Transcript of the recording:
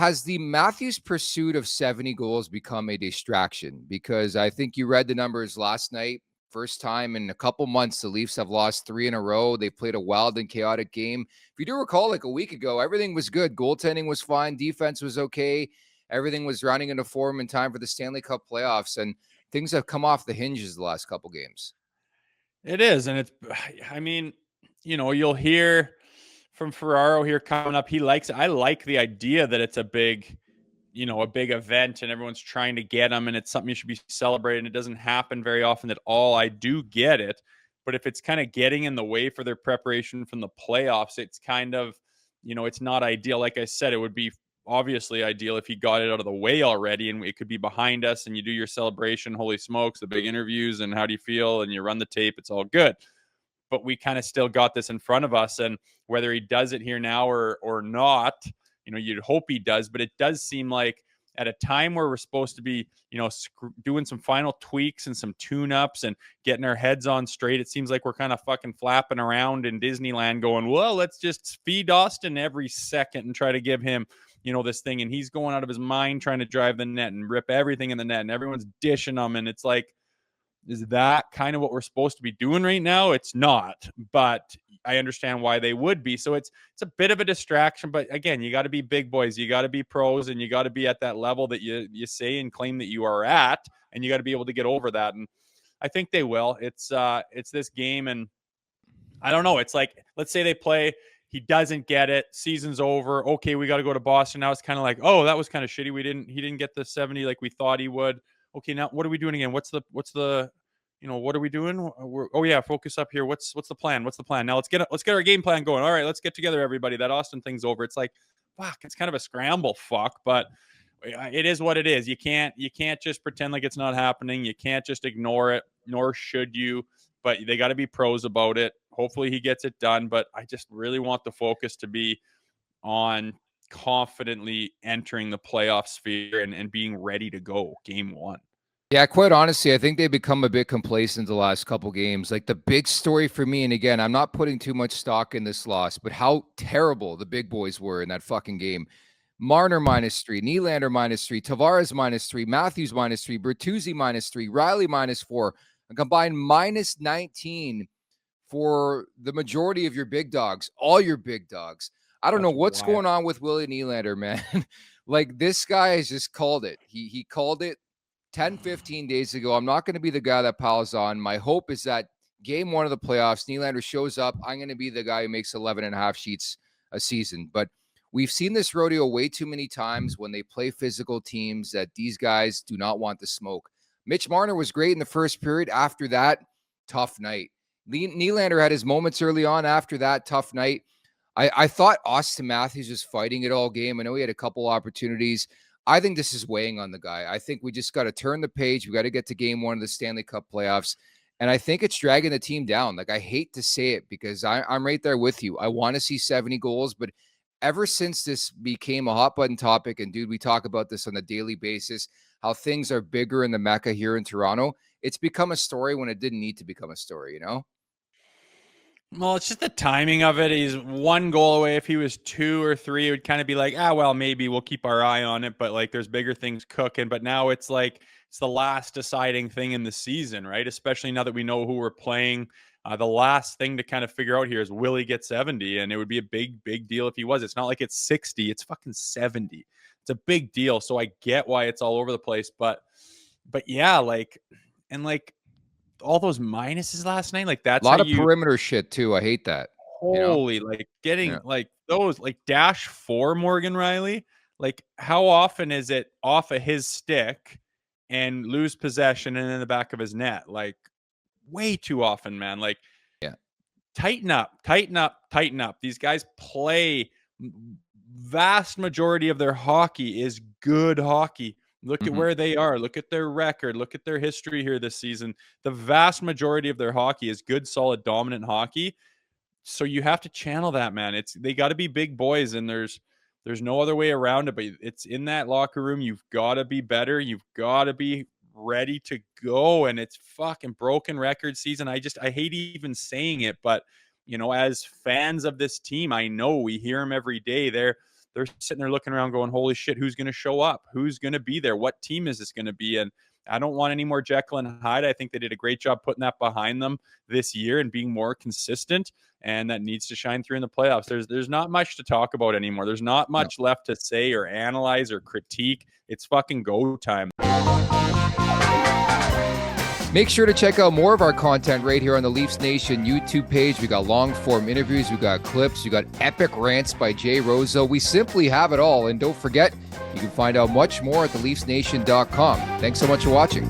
Has the Matthews pursuit of 70 goals become a distraction? Because I think you read the numbers last night. First time in a couple months, the Leafs have lost 3 in a row. They played a wild and chaotic game. If you do recall, like a week ago, everything was good. Goaltending was fine. Defense was okay. Everything was running into form in time for the Stanley Cup playoffs. And things have come off the hinges the last couple games. It is. And I mean, you'll hear from Ferraro here coming up. I like the idea that it's a big event and everyone's trying to get them and it's something you should be celebrating. It doesn't happen very often at all. I do get it. But if it's kind of getting in the way for their preparation from the playoffs, it's kind of, it's not ideal. Like I said, it would be obviously ideal if you got it out of the way already and it could be behind us and you do your celebration. Holy smokes, the big interviews and how do you feel? And you run the tape. It's all good. But we kind of still got this in front of us. And whether he does it here now or not, you'd hope he does. But it does seem like at a time where we're supposed to be, doing some final tweaks and some tune-ups and getting our heads on straight, it seems like we're kind of fucking flapping around in Disneyland going, well, let's just feed Auston every second and try to give him, this thing. And he's going out of his mind trying to drive the net and rip everything in the net. And everyone's dishing him. And it's like, is that kind of what we're supposed to be doing right now? It's not, but I understand why they would be. So it's a bit of a distraction, but again, you got to be big boys. You got to be pros and you got to be at that level that you say and claim that you are at, and you got to be able to get over that. And I think they will. It's this game. And I don't know. It's like, let's say they play, he doesn't get it. Season's over. Okay. We got to go to Boston. Now it's kind of like, oh, that was kind of shitty. He didn't get the 70 like we thought he would. Okay, now what are we doing again? What's the what are we doing? Focus up here. What's the plan? What's the plan? Now let's get our game plan going. All right, let's get together, everybody. That Auston thing's over. It's like, fuck, it's kind of a scramble, but it is what it is. You can't just pretend like it's not happening. You can't just ignore it, nor should you. But they got to be pros about it. Hopefully he gets it done. But I just really want the focus to be on confidently entering the playoff sphere and being ready to go game one. Yeah, quite honestly, I think they've become a bit complacent the last couple games. Like the big story for me, and again, I'm not putting too much stock in this loss, but how terrible the big boys were in that fucking game. Marner -3, Nylander -3, Tavares -3, Matthews -3, Bertuzzi -3, Riley -4, a combined -19 for the majority of your big dogs, all your big dogs. I don't know what's going on with Willie Nylander, man. Like this guy has just called it. He called it 10, 15 days ago. I'm not going to be the guy that piles on. My hope is that game one of the playoffs, Nylander shows up. I'm going to be the guy who makes 11 and a half sheets a season. But we've seen this rodeo way too many times when they play physical teams that these guys do not want the smoke. Mitch Marner was great in the first period. After that, tough night. Nylander had his moments early on. After that, tough night. I thought Auston Matthews was fighting it all game. I know he had a couple opportunities. I think this is weighing on the guy. I think we just got to turn the page. We got to get to game one of the Stanley Cup playoffs. And I think it's dragging the team down. Like, I hate to say it because I'm right there with you. I want to see 70 goals, but ever since this became a hot button topic, and dude, we talk about this on a daily basis, how things are bigger in the Mecca here in Toronto, it's become a story when it didn't need to become a story, you know? Well, it's just the timing of it. He's one goal away. If he was 2 or 3, it would kind of be like, well, maybe we'll keep our eye on it. But like, there's bigger things cooking. But now it's like, it's the last deciding thing in the season, right? Especially now that we know who we're playing. The last thing to kind of figure out here is, will he get 70? And it would be a big, big deal if he was. It's not like it's 60. It's fucking 70. It's a big deal. So I get why it's all over the place. But yeah, all those minuses last night, like that's a lot of perimeter shit too. I hate that. Holy, like getting like those, like -4 Morgan Riley. Like, how often is it off of his stick and lose possession and in the back of his net? Like, way too often, man. Like, tighten up. These guys play. Vast majority of their hockey is good hockey. Look at where they are. Look at their record. Look at their history here this season. The vast majority of their hockey is good, solid, dominant hockey. So you have to channel that, man. They got to be big boys, and there's no other way around it. But it's in that locker room. You've got to be better. You've got to be ready to go. And it's fucking broken record season. I hate even saying it, but as fans of this team, I know we hear them every day. they're sitting there looking around going, holy shit, who's going to show up? Who's going to be there? What team is this going to be? And I don't want any more Jekyll and Hyde. I think they did a great job putting that behind them this year and being more consistent, and that needs to shine through in the playoffs. There's not much to talk about anymore. There's not much left to say or analyze or critique. It's fucking go time. Make sure to check out more of our content right here on the Leafs Nation YouTube page. We got long form interviews, we got clips, we got epic rants by Jay Rosehill. We simply have it all. And don't forget, you can find out much more at theleafsnation.com. Thanks so much for watching.